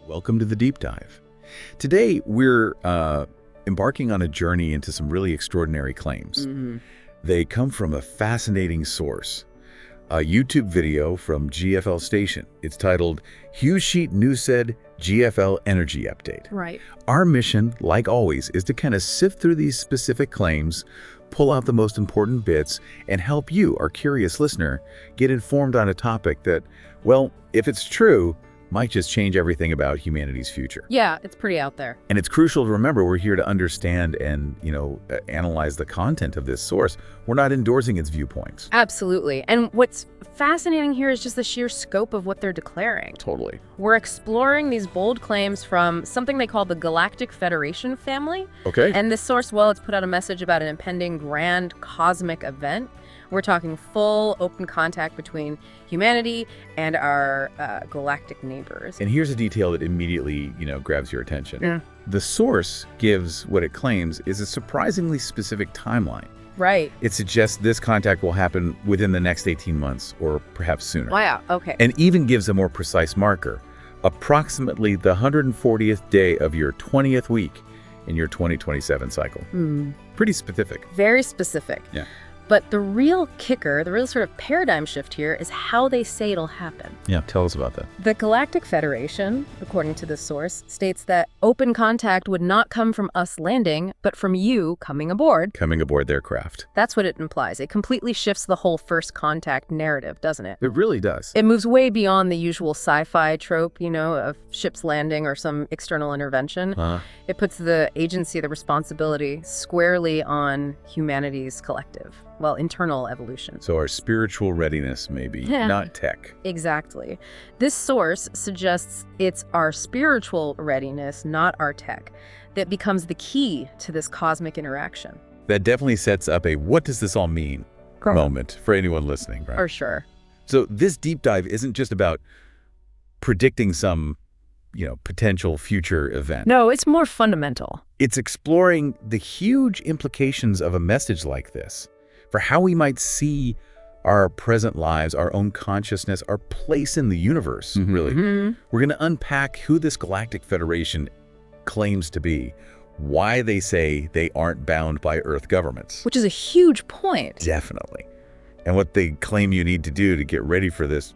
Welcome to the Deep Dive. Today, we're embarking on a journey into some really extraordinary claims. They come from a fascinating source, a YouTube video from GFL Station. It's titled, Hughes Sheet News Said GFL Energy Update. Right. Our mission, like always, is to kind of sift through these specific claims, pull out the most important bits, and help you, our curious listener, get informed on a topic that, well, if it's true, might just change everything about humanity's future. Yeah, it's pretty out there. And it's crucial to remember we're here to understand and, analyze the content of this source. We're not endorsing its viewpoints. Absolutely. And what's fascinating here is just the sheer scope of what they're declaring. Totally. We're exploring these bold claims from something they call the Galactic Federation family. Okay. And this source, well, it's put out a message about an impending grand cosmic event. We're talking full open contact between humanity and our galactic neighbors. And here's a detail that immediately, grabs your attention. Yeah. The source gives what it claims is a surprisingly specific timeline. Right. It suggests this contact will happen within the next 18 months or perhaps sooner. Wow, okay. And even gives a more precise marker, approximately the 140th day of your 20th week in your 2027 cycle. Pretty specific. Very specific. Yeah. But the real kicker, the real sort of paradigm shift here is how they say it'll happen. Yeah, tell us about that. The Galactic Federation, according to this source, states that open contact would not come from us landing, but from you coming aboard. Coming aboard their craft. That's what it implies. It completely shifts the whole first contact narrative, doesn't it? It really does. It moves way beyond the usual sci-fi trope, of ships landing or some external intervention. It puts the agency, the responsibility, squarely on humanity's collective. Well, internal evolution. So our spiritual readiness, maybe, not tech. Exactly. This source suggests it's our spiritual readiness, not our tech, that becomes the key to this cosmic interaction. That definitely sets up a what does this all mean moment for anyone listening, right? For sure. So this deep dive isn't just about predicting some, potential future event. No, it's more fundamental. It's exploring the huge implications of a message like this for how we might see our present lives, our own consciousness, our place in the universe, really. We're going to unpack who this Galactic Federation claims to be, why they say they aren't bound by Earth governments. Which is a huge point. Definitely. And what they claim you need to do to get ready for this,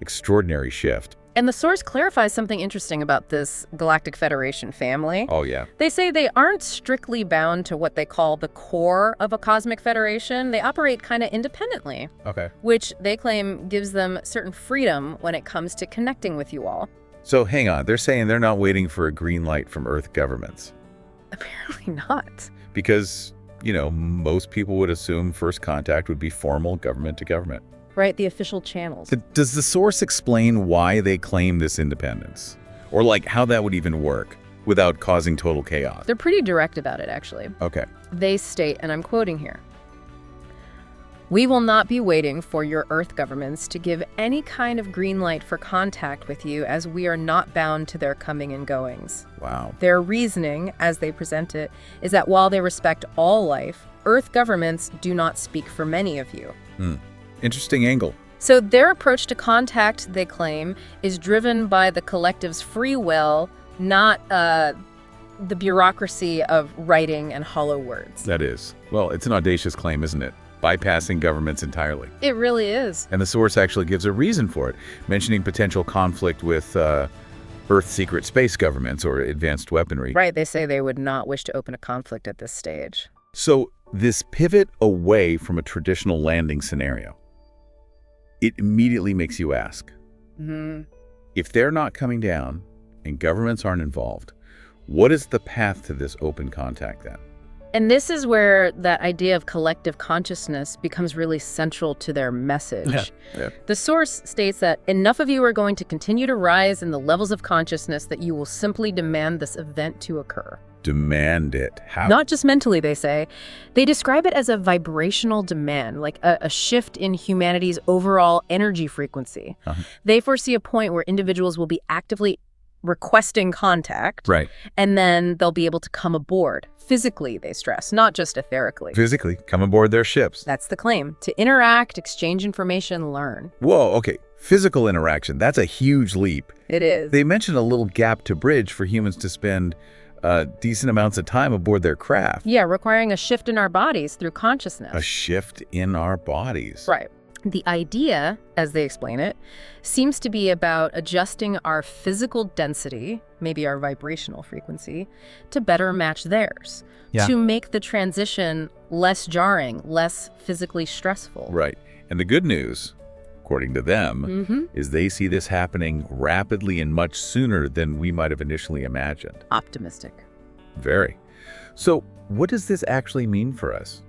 extraordinary shift. And the source clarifies something interesting about this Galactic Federation family. Oh, yeah. They say they aren't strictly bound to what they call the core of a cosmic federation. They operate kind of independently. Okay. Which they claim gives them certain freedom when it comes to connecting with you all. So hang on, they're saying they're not waiting for a green light from Earth governments. Apparently not. Because, most people would assume first contact would be formal government to government. Right, the official channels. Does the source explain why they claim this independence? Or how that would even work without causing total chaos? They're pretty direct about it, actually. Okay. They state, and I'm quoting here, "We will not be waiting for your Earth governments to give any kind of green light for contact with you, as we are not bound to their coming and goings." Wow. Their reasoning, as they present it, is that while they respect all life, Earth governments do not speak for many of you. Interesting angle. So their approach to contact, they claim, is driven by the collective's free will, not the bureaucracy of writing and hollow words. That is. Well, it's an audacious claim, isn't it? Bypassing governments entirely. It really is. And the source actually gives a reason for it, mentioning potential conflict with Earth secret space governments or advanced weaponry. Right, they say they would not wish to open a conflict at this stage. So this pivot away from a traditional landing scenario, it immediately makes you ask, if they're not coming down and governments aren't involved, what is the path to this open contact then? And this is where that idea of collective consciousness becomes really central to their message. Yeah. The source states that enough of you are going to continue to rise in the levels of consciousness that you will simply demand this event to occur. Demand it. How? Not just mentally, they say. They describe it as a vibrational demand, like a shift in humanity's overall energy frequency. They foresee a point where individuals will be actively requesting contact. Right. And then they'll be able to come aboard. Physically, they stress, not just etherically. Physically, come aboard their ships. That's the claim. To interact, exchange information, learn. Whoa, okay. Physical interaction, that's a huge leap. It is. They mentioned a little gap to bridge for humans to spend decent amounts of time aboard their craft. Yeah, requiring a shift in our bodies through consciousness. A shift in our bodies. Right. The idea, as they explain it, seems to be about adjusting our physical density, maybe our vibrational frequency, to better match theirs, to make the transition less jarring, less physically stressful. Right. And the good news, according to them, is they see this happening rapidly and much sooner than we might have initially imagined. Optimistic. Very. So what does this actually mean for us,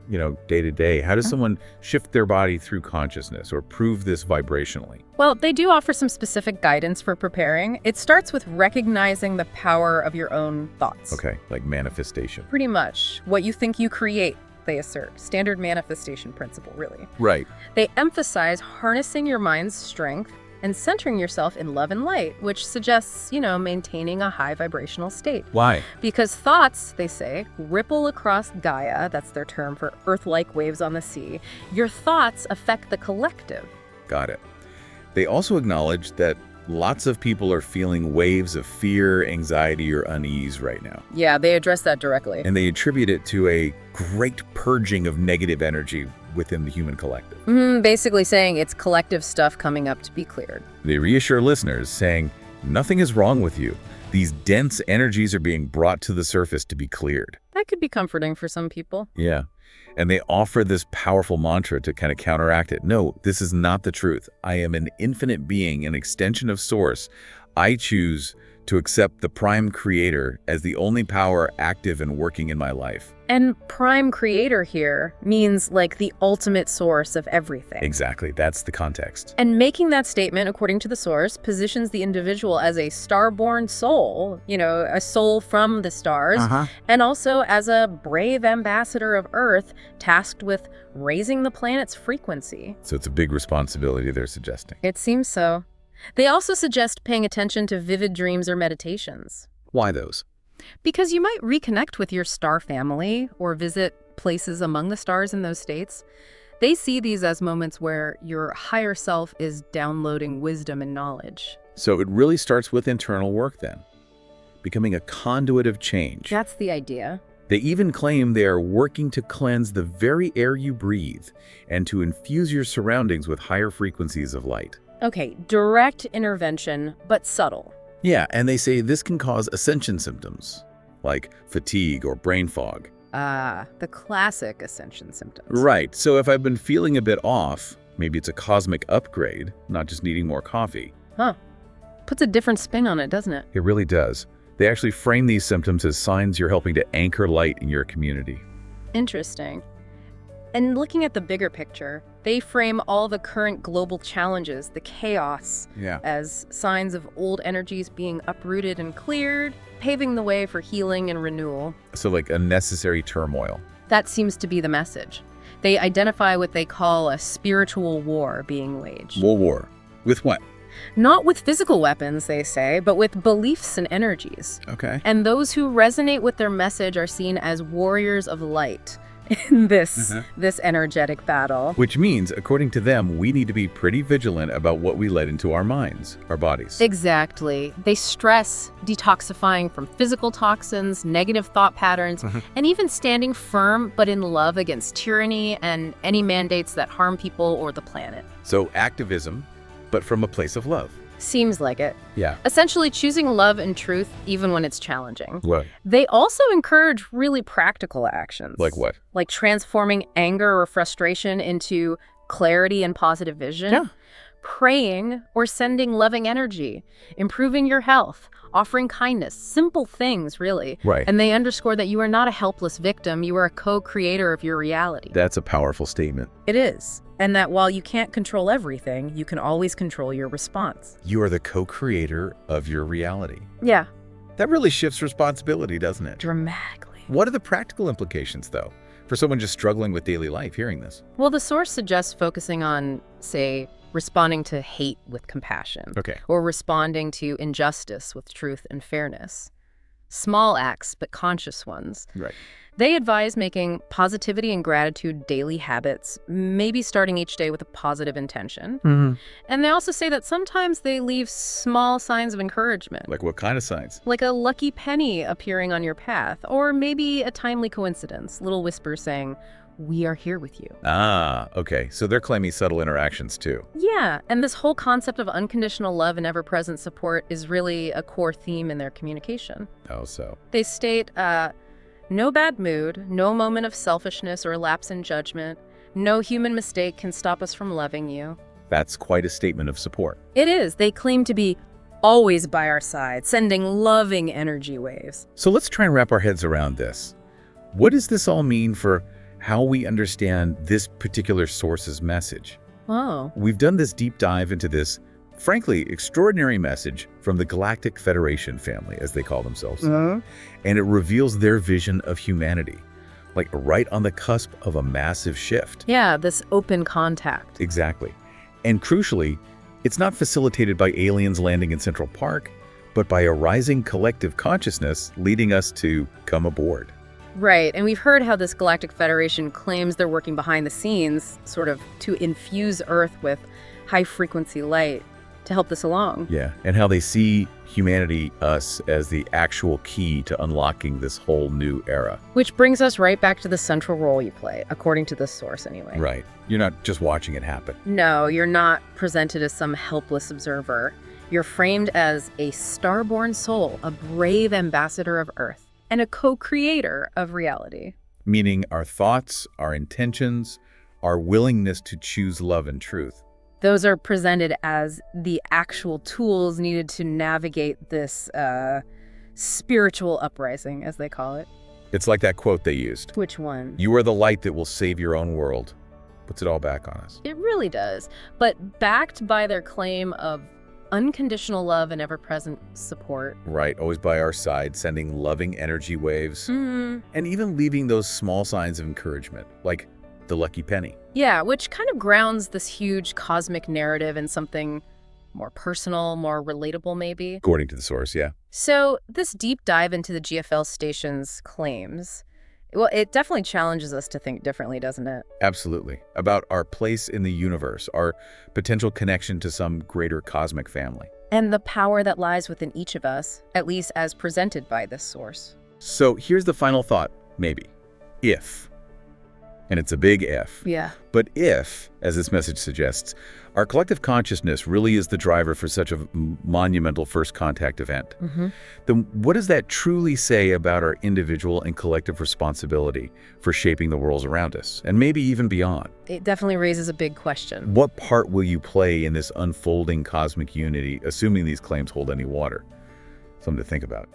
day to day? How does someone shift their body through consciousness or prove this vibrationally? Well, they do offer some specific guidance for preparing. It starts with recognizing the power of your own thoughts. Okay, like manifestation. Pretty much. What you think you create, they assert. Standard manifestation principle, really. Right. They emphasize harnessing your mind's strength and centering yourself in love and light, which suggests, maintaining a high vibrational state. Why? Because thoughts, they say, ripple across Gaia, that's their term for Earth-like waves on the sea. Your thoughts affect the collective. Got it. They also acknowledge that lots of people are feeling waves of fear, anxiety, or unease right now. Yeah, they address that directly. And they attribute it to a great purging of negative energy within the human collective. Basically saying it's collective stuff coming up to be cleared. They reassure listeners, saying, nothing is wrong with you. These dense energies are being brought to the surface to be cleared. That could be comforting for some people. Yeah. And they offer this powerful mantra to kind of counteract it. No, this is not the truth. I am an infinite being, an extension of Source. I choose to accept the Prime Creator as the only power active and working in my life. And Prime Creator here means like the ultimate source of everything. Exactly. That's the context. And making that statement, according to the source, positions the individual as a starborne soul, a soul from the stars, and also as a brave ambassador of Earth tasked with raising the planet's frequency. So it's a big responsibility they're suggesting. It seems so. They also suggest paying attention to vivid dreams or meditations. Why those? Because you might reconnect with your star family or visit places among the stars in those states. They see these as moments where your higher self is downloading wisdom and knowledge. So it really starts with internal work then, becoming a conduit of change. That's the idea. They even claim they are working to cleanse the very air you breathe and to infuse your surroundings with higher frequencies of light. Okay, direct intervention, but subtle. Yeah, and they say this can cause ascension symptoms, like fatigue or brain fog. The classic ascension symptoms. Right, so if I've been feeling a bit off, maybe it's a cosmic upgrade, not just needing more coffee. Huh. Puts a different spin on it, doesn't it? It really does. They actually frame these symptoms as signs you're helping to anchor light in your community. Interesting. And looking at the bigger picture, they frame all the current global challenges, the chaos, as signs of old energies being uprooted and cleared, paving the way for healing and renewal. So like a necessary turmoil. That seems to be the message. They identify what they call a spiritual war being waged. War. With what? Not with physical weapons, they say, but with beliefs and energies. Okay. And those who resonate with their message are seen as warriors of light in this energetic battle. Which means, according to them, we need to be pretty vigilant about what we let into our minds, our bodies. Exactly. They stress detoxifying from physical toxins, negative thought patterns, and even standing firm but in love against tyranny and any mandates that harm people or the planet. So activism, but from a place of love. Seems like it. Yeah. Essentially choosing love and truth even when it's challenging. Right. They also encourage really practical actions. Like what? Like transforming anger or frustration into clarity and positive vision. Yeah. Praying or sending loving energy. Improving your health. Offering kindness. Simple things, really. Right. And they underscore that you are not a helpless victim. You are a co-creator of your reality. That's a powerful statement. It is. And that while you can't control everything, you can always control your response. You are the co-creator of your reality. Yeah. That really shifts responsibility, doesn't it? Dramatically. What are the practical implications, though, for someone just struggling with daily life hearing this? Well, the source suggests focusing on, say, responding to hate with compassion, Okay. or responding to injustice with truth and fairness. Small acts, but conscious ones. Right. They advise making positivity and gratitude daily habits, maybe starting each day with a positive intention. And they also say that sometimes they leave small signs of encouragement, Like what kind of signs? like a lucky penny appearing on your path, or maybe a timely coincidence, little whispers saying, "We are here with you." Ah, okay. So they're claiming subtle interactions too. Yeah, and this whole concept of unconditional love and ever-present support is really a core theme in their communication. Oh, so. They state, no bad mood, no moment of selfishness or lapse in judgment, no human mistake can stop us from loving you. That's quite a statement of support. It is. They claim to be always by our side, sending loving energy waves. So let's try and wrap our heads around this. What does this all mean for how we understand this particular source's message? Oh. We've done this deep dive into this, frankly, extraordinary message from the Galactic Federation family, as they call themselves. And it reveals their vision of humanity, like right on the cusp of a massive shift. Yeah, this open contact. Exactly. And crucially, it's not facilitated by aliens landing in Central Park, but by a rising collective consciousness leading us to come aboard. Right, and we've heard how this Galactic Federation claims they're working behind the scenes, sort of to infuse Earth with high-frequency light to help this along. Yeah, and how they see humanity, us, as the actual key to unlocking this whole new era. Which brings us right back to the central role you play, according to this source anyway. Right. You're not just watching it happen. No, you're not presented as some helpless observer. You're framed as a starborne soul, a brave ambassador of Earth, and a co-creator of reality. Meaning our thoughts, our intentions, our willingness to choose love and truth. Those are presented as the actual tools needed to navigate this spiritual uprising, as they call it. It's like that quote they used. Which one? You are the light that will save your own world. Puts it all back on us. It really does. But backed by their claim of unconditional love and ever-present support. Right, always by our side, sending loving energy waves. And even leaving those small signs of encouragement, like the lucky penny. Yeah, which kind of grounds this huge cosmic narrative in something more personal, more relatable maybe. According to the source, yeah. So this deep dive into the GFL Station's claims, well, it definitely challenges us to think differently, doesn't it? Absolutely. About our place in the universe, our potential connection to some greater cosmic family. And the power that lies within each of us, at least as presented by this source. So here's the final thought, maybe. If. And it's a big if. Yeah. But if, as this message suggests, our collective consciousness really is the driver for such a monumental first contact event, then what does that truly say about our individual and collective responsibility for shaping the worlds around us, and maybe even beyond? It definitely raises a big question. What part will you play in this unfolding cosmic unity, assuming these claims hold any water? Something to think about.